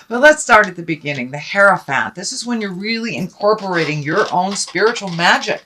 But let's start at the beginning. The Hierophant. This is when you're really incorporating your own spiritual magic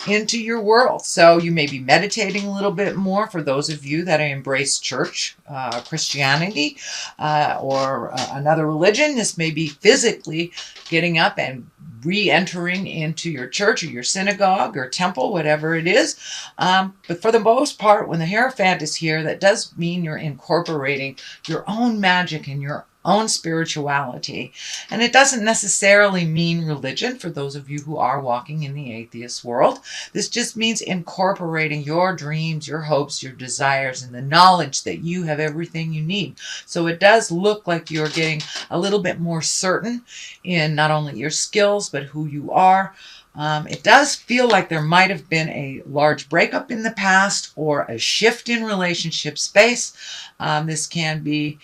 into your world. So you may be meditating a little bit more for those of you that embrace church, Christianity, or another religion. This may be physically getting up and re-entering into your church or your synagogue or temple, whatever it is. But for the most part, when the Hierophant is here, that does mean you're incorporating your own magic and your own spirituality. And it doesn't necessarily mean religion for those of you who are walking in the atheist world. This just means incorporating your dreams, your hopes, your desires, and the knowledge that you have everything you need. So it does look like you're getting a little bit more certain in not only your skills, but who you are. It does feel like there might have been a large breakup in the past or a shift in relationship space. This can be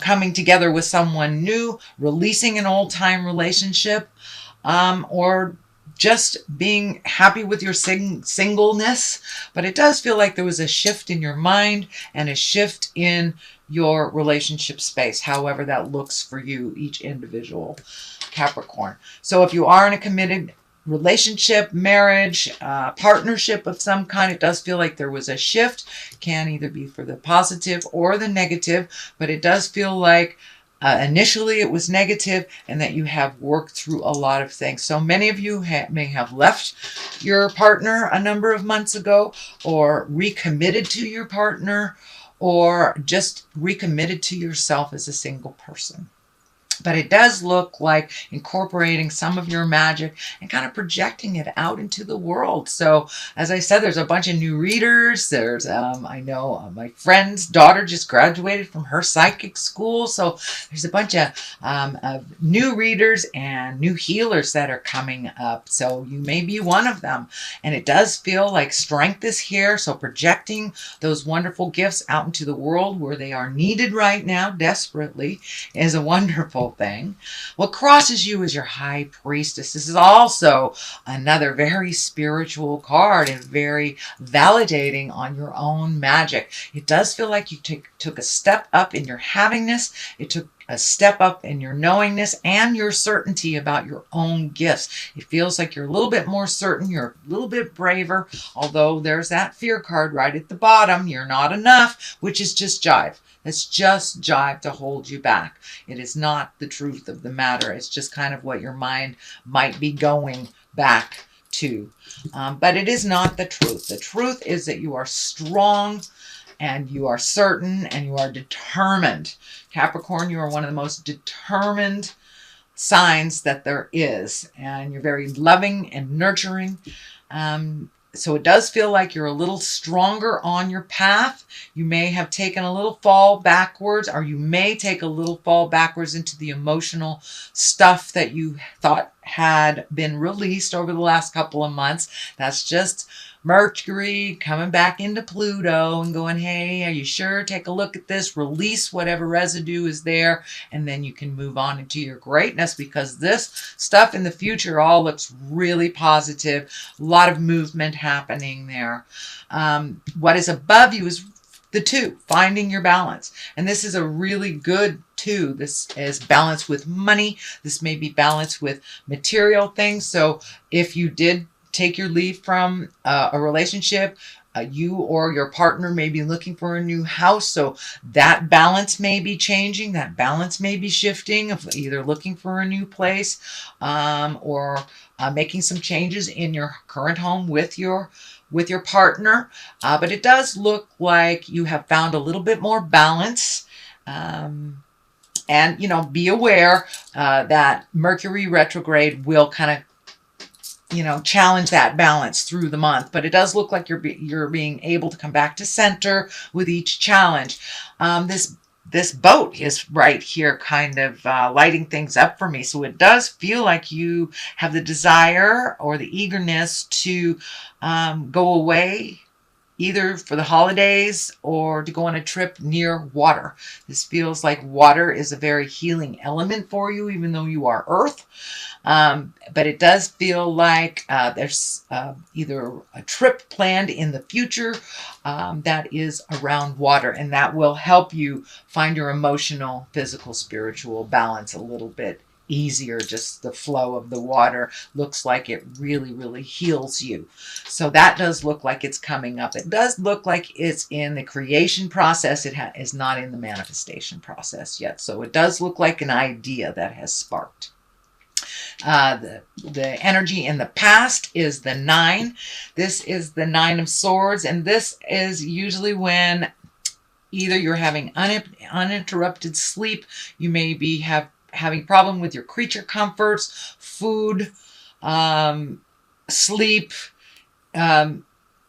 coming together with someone new, releasing an old-time relationship, or just being happy with your singleness. But it does feel like there was a shift in your mind and a shift in your relationship space, however that looks for you, each individual Capricorn. So if you are in a committed relationship, marriage, partnership of some kind, it does feel like there was a shift. Can either be for the positive or the negative, but it does feel like initially it was negative and that you have worked through a lot of things. So many of you may have left your partner a number of months ago, or recommitted to your partner, or just recommitted to yourself as a single person. But it does look like incorporating some of your magic and kind of projecting it out into the world. So, as I said, there's a bunch of new readers. There's, I know my friend's daughter just graduated from her psychic school. So there's a bunch of new readers and new healers that are coming up. So you may be one of them. And it does feel like strength is here. So projecting those wonderful gifts out into the world where they are needed right now desperately is a wonderful thing. What crosses you is your High Priestess. This is also another very spiritual card and very validating on your own magic. It does feel like you took a step up in your havingness. It took a step up in your knowingness and your certainty about your own gifts. It feels like you're a little bit more certain. You're a little bit braver, although there's that fear card right at the bottom. You're not enough, which is just jive. It's just jive to hold you back. It is not the truth of the matter. It's just kind of what your mind might be going back to. But it is not the truth. The truth is that you are strong and you are certain and you are determined. Capricorn, you are one of the most determined signs that there is. And you're very loving and nurturing. So it does feel like you're a little stronger on your path. You may have taken a little fall backwards, or you may take a little fall backwards into the emotional stuff that you thought had been released over the last couple of months. That's just Mercury coming back into Pluto and going, hey, are you sure? Take a look at this, release whatever residue is there, and then you can move on into your greatness, because this stuff in the future all looks really positive. A lot of movement happening there. What is above you is the 2, finding your balance. And this is a really good 2. This is balance with money. This may be balance with material things. So if you did take your leave from a relationship, you or your partner may be looking for a new house. So that balance may be changing. That balance may be shifting, of either looking for a new place or making some changes in your current home with your partner. But it does look like you have found a little bit more balance. And, be aware that Mercury retrograde will kind of challenge that balance through the month. But it does look like you're being able to come back to center with each challenge. This boat is right here kind of lighting things up for me. So it does feel like you have the desire or the eagerness to go away either for the holidays or to go on a trip near water. This feels like water is a very healing element for you, even though you are earth. But it does feel like there's either a trip planned in the future that is around water, and that will help you find your emotional, physical, spiritual balance a little bit easier. Just the flow of the water looks like it really, really heals you. So that does look like it's coming up. It does look like it's in the creation process. It is not in the manifestation process yet. So it does look like an idea that has sparked. The energy in the past is the 9. This is the 9 of Swords, and this is usually when either you're having uninterrupted sleep, you may be having problem with your creature comforts, food, sleep,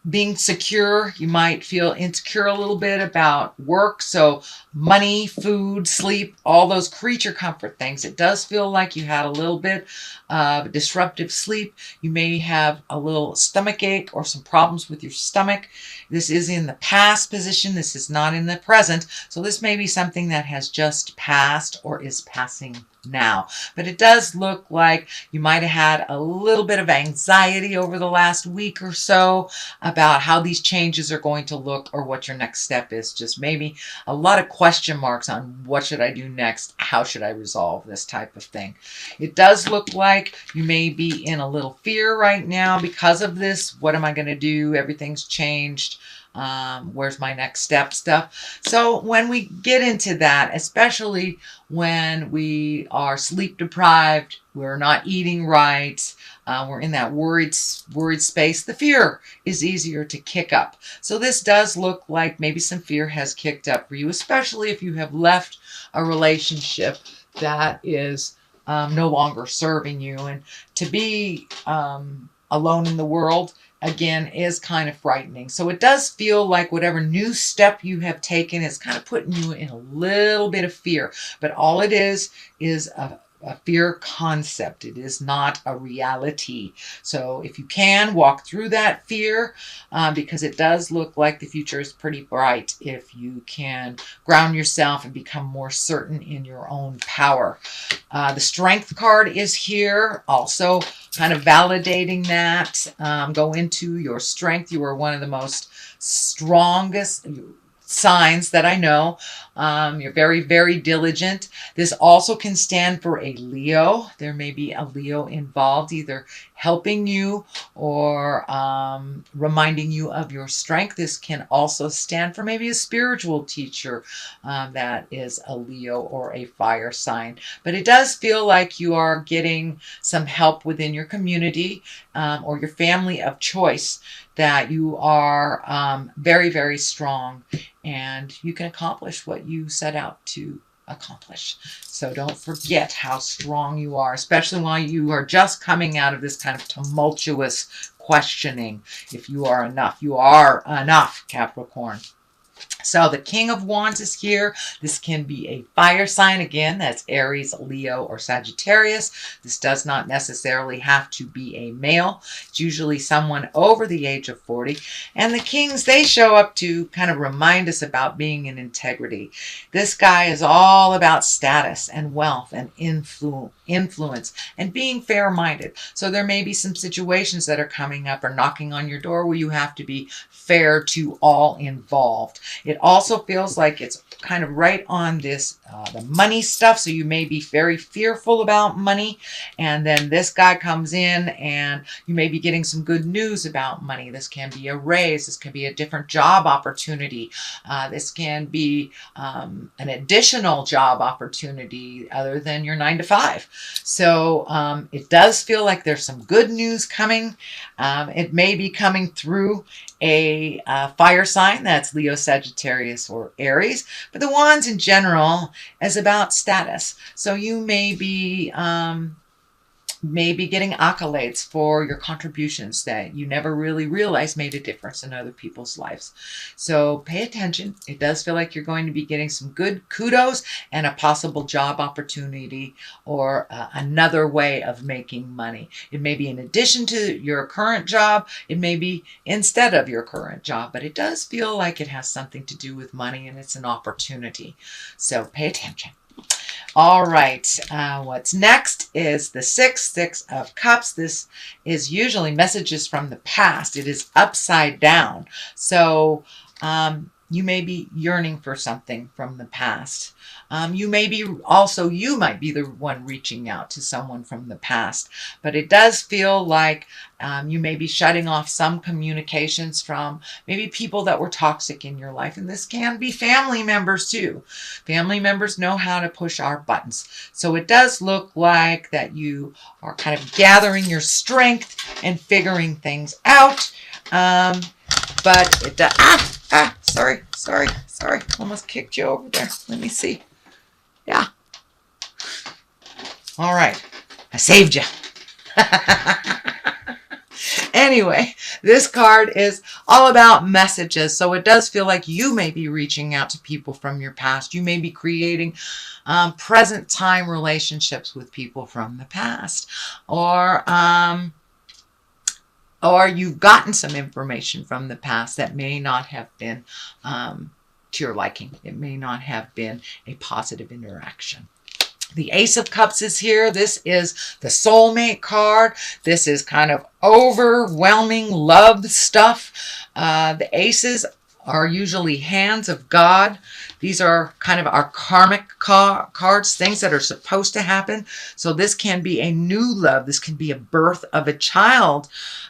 being secure. You might feel insecure a little bit about work. So money, food, sleep, all those creature comfort things. It does feel like you had a little bit of disruptive sleep. You may have a little stomach ache or some problems with your stomach. This is in the past position. This is not in the present. So this may be something that has just passed or is passing now. But it does look like you might have had a little bit of anxiety over the last week or so about how these changes are going to look or what your next step is. Just maybe a lot of question marks on what should I do next? How should I resolve this type of thing? It does look like you may be in a little fear right now because of this. What am I going to do? Everything's changed. Where's my next step stuff? So when we get into that, especially when we are sleep deprived, we're not eating right, we're in that worried space, the fear is easier to kick up. So this does look like maybe some fear has kicked up for you, especially if you have left a relationship that is no longer serving you. And to be alone in the world, again, is kind of frightening. So it does feel like whatever new step you have taken is kind of putting you in a little bit of fear. But all it is a fear concept. It is not a reality. So if you can, walk through that fear, because it does look like the future is pretty bright if you can ground yourself and become more certain in your own power. The Strength card is here, also kind of validating that. Go into your strength. You are one of the most strongest signs that I know. You're very, very diligent. This also can stand for a Leo. There may be a Leo involved, either helping you or reminding you of your strength. This can also stand for maybe a spiritual teacher that is a Leo or a fire sign. But it does feel like you are getting some help within your community or your family of choice, that you are very, very strong and you can accomplish what you set out to accomplish. So don't forget how strong you are, especially while you are just coming out of this kind of tumultuous questioning. If you are enough, Capricorn. So the King of Wands is here. This can be a fire sign. Again, that's Aries, Leo, or Sagittarius. This does not necessarily have to be a male. It's usually someone over the age of 40. And the Kings, they show up to kind of remind us about being in integrity. This guy is all about status and wealth and influence and being fair-minded. So there may be some situations that are coming up or knocking on your door where you have to be fair to all involved. It also feels like it's kind of right on this, the money stuff. So you may be very fearful about money. And then this guy comes in and you may be getting some good news about money. This can be a raise. This can be a different job opportunity. This can be an additional job opportunity other than your 9 to 5. So it does feel like there's some good news coming. It may be coming through a fire sign, that's Leo, Sagittarius, or Aries. But the Wands in general is about status. So you may be maybe getting accolades for your contributions that you never really realized made a difference in other people's lives. So pay attention. It does feel like you're going to be getting some good kudos and a possible job opportunity or another way of making money. It may be in addition to your current job. It may be instead of your current job, but it does feel like it has something to do with money and it's an opportunity. So pay attention. All right, what's next is the Six of Cups. This is usually messages from the past. It is upside down. So you may be yearning for something from the past. You might be the one reaching out to someone from the past. But it does feel like you may be shutting off some communications from maybe people that were toxic in your life. And this can be family members too. Family members know how to push our buttons. So it does look like that you are kind of gathering your strength and figuring things out. But it does... Sorry. Almost kicked you over there. Let me see. Yeah. All right. I saved you. Anyway, this card is all about messages. So it does feel like you may be reaching out to people from your past. You may be creating present time relationships with people from the past. Or you've gotten some information from the past that may not have been to your liking. It may not have been a positive interaction. The Ace of Cups is here. This is the soulmate card. This is kind of overwhelming love stuff. The aces are usually hands of God. These are kind of our karmic cards, things that are supposed to happen. So this can be a new love. This can be a birth of a child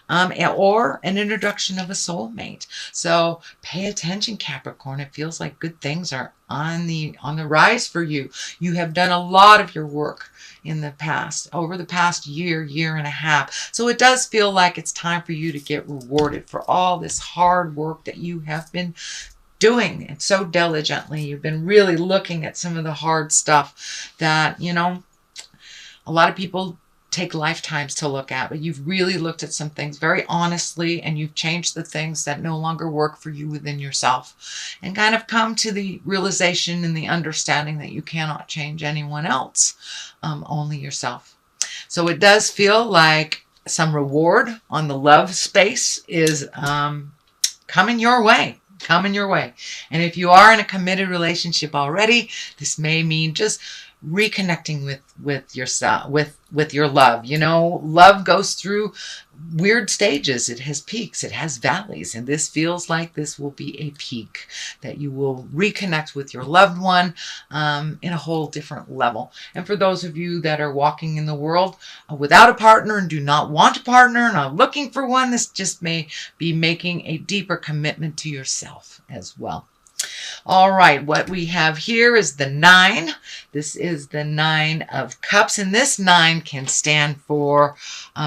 or an introduction of a soulmate. So pay attention, Capricorn. It feels like good things are on the rise for you. You have done a lot of your work in the past, over the past year and a half. So it does feel like it's time for you to get rewarded for all this hard work that you have been doing it so diligently. You've been really looking at some of the hard stuff that, a lot of people take lifetimes to look at, but you've really looked at some things very honestly, and you've changed the things that no longer work for you within yourself, and kind of come to the realization and the understanding that you cannot change anyone else, only yourself. So it does feel like some reward on the love space is coming your way. And if you are in a committed relationship already, this may mean just reconnecting with yourself, with your love. Love goes through weird stages. It has peaks, it has valleys, and this feels like this will be a peak, that you will reconnect with your loved one in a whole different level. And for those of you that are walking in the world without a partner and do not want a partner and are looking for one, this just may be making a deeper commitment to yourself as well. All right, what we have here is the 9. This is the 9 of Cups, and this 9 can stand for,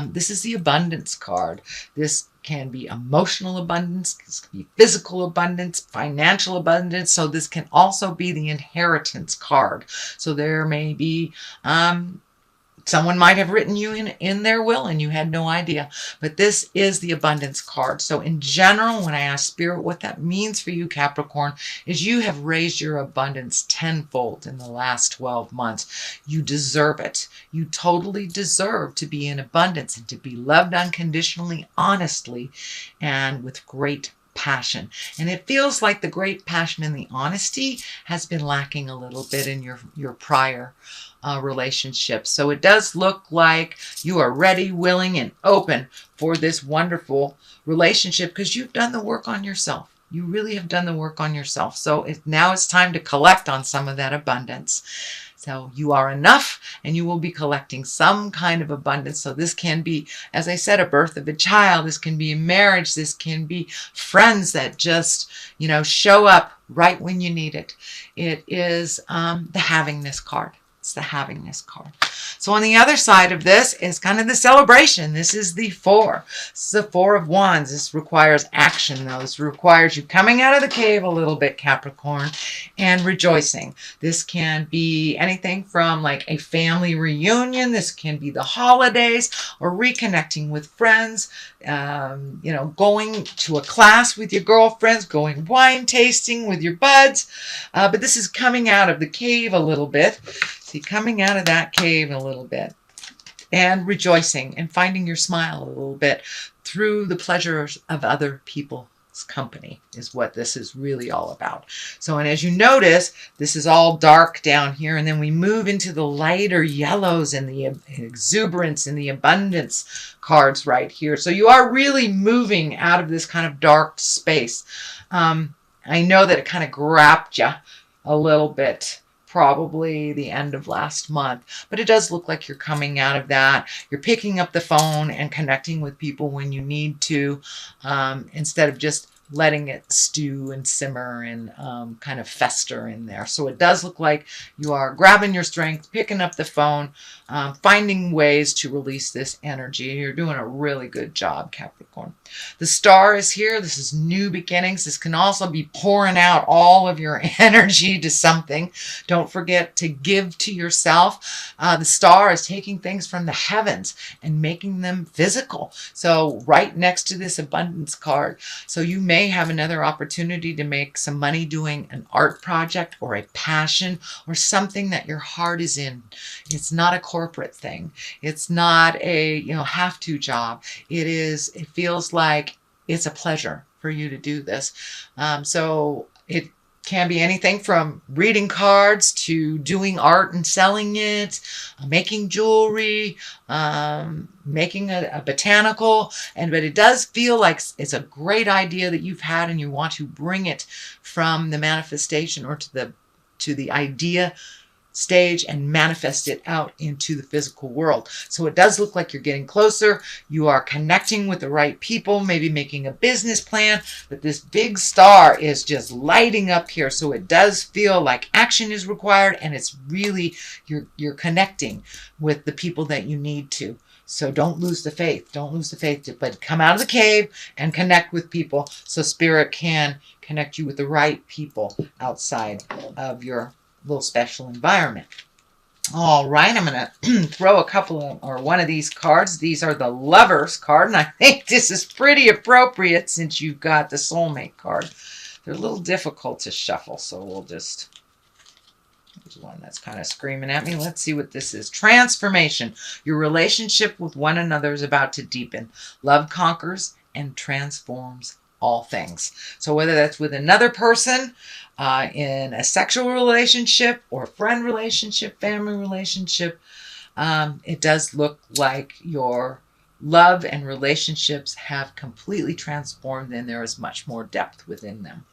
this is the abundance card. This can be emotional abundance, this can be physical abundance, financial abundance. So this can also be the inheritance card. So there may be, someone might have written you in their will and you had no idea. But this is the abundance card. So in general, when I ask Spirit what that means for you, Capricorn, is you have raised your abundance tenfold in the last 12 months. You deserve it. You totally deserve to be in abundance and to be loved unconditionally, honestly, and with great passion. And it feels like the great passion and the honesty has been lacking a little bit in your prior relationships. So it does look like you are ready, willing, and open for this wonderful relationship because you've done the work on yourself. You really have done the work on yourself. So now it's time to collect on some of that abundance. So you are enough, and you will be collecting some kind of abundance. So this can be, as I said, a birth of a child. This can be a marriage. This can be friends that just, show up right when you need it. It is the havingness card. It's the havingness card. So on the other side of this is kind of the celebration. This is the 4. This is the 4 of Wands. This requires action, though. This requires you coming out of the cave a little bit, Capricorn, and rejoicing. This can be anything from like a family reunion. This can be the holidays or reconnecting with friends, going to a class with your girlfriends, going wine tasting with your buds. But this is coming out of the cave a little bit. See, coming out of that cave a little bit and rejoicing and finding your smile a little bit through the pleasures of other people's company is what this is really all about. So, and as you notice, this is all dark down here, and then we move into the lighter yellows and the exuberance and the abundance cards right here. So you are really moving out of this kind of dark space. I know that it kind of grabbed you a little bit, probably the end of last month, but it does look like you're coming out of that. You're picking up the phone and connecting with people when you need to, instead of just letting it stew and simmer and kind of fester in there. So it does look like you are grabbing your strength, picking up the phone, finding ways to release this energy. You're doing a really good job, Capricorn. The star is here. This is new beginnings. This can also be pouring out all of your energy to something. Don't forget to give to yourself. The star is taking things from the heavens and making them physical. So right next to this abundance card. So you may have another opportunity to make some money doing an art project or a passion or something that your heart is in. It's not a corporate thing. It's not a have-to job. It feels like it's a pleasure for you to do this. So it can be anything from reading cards to doing art and selling it, making jewelry, making a botanical. But it does feel like it's a great idea that you've had and you want to bring it from the manifestation or to the idea stage and manifest it out into the physical world. So it does look like you're getting closer. You are connecting with the right people, maybe making a business plan, but this big star is just lighting up here. So it does feel like action is required, and it's really, you're connecting with the people that you need to. So don't lose the faith. Don't lose the faith, but come out of the cave and connect with people so Spirit can connect you with the right people outside of your little special environment. All right, I'm going to throw a couple of, or one of these cards. These are the Lovers card, and I think this is pretty appropriate since you've got the Soulmate card. They're a little difficult to shuffle, so we'll just, there's one that's kind of screaming at me. Let's see what this is. Transformation. Your relationship with one another is about to deepen. Love conquers and transforms all things. So whether that's with another person, in a sexual relationship or friend relationship, family relationship, it does look like your love and relationships have completely transformed and there is much more depth within them.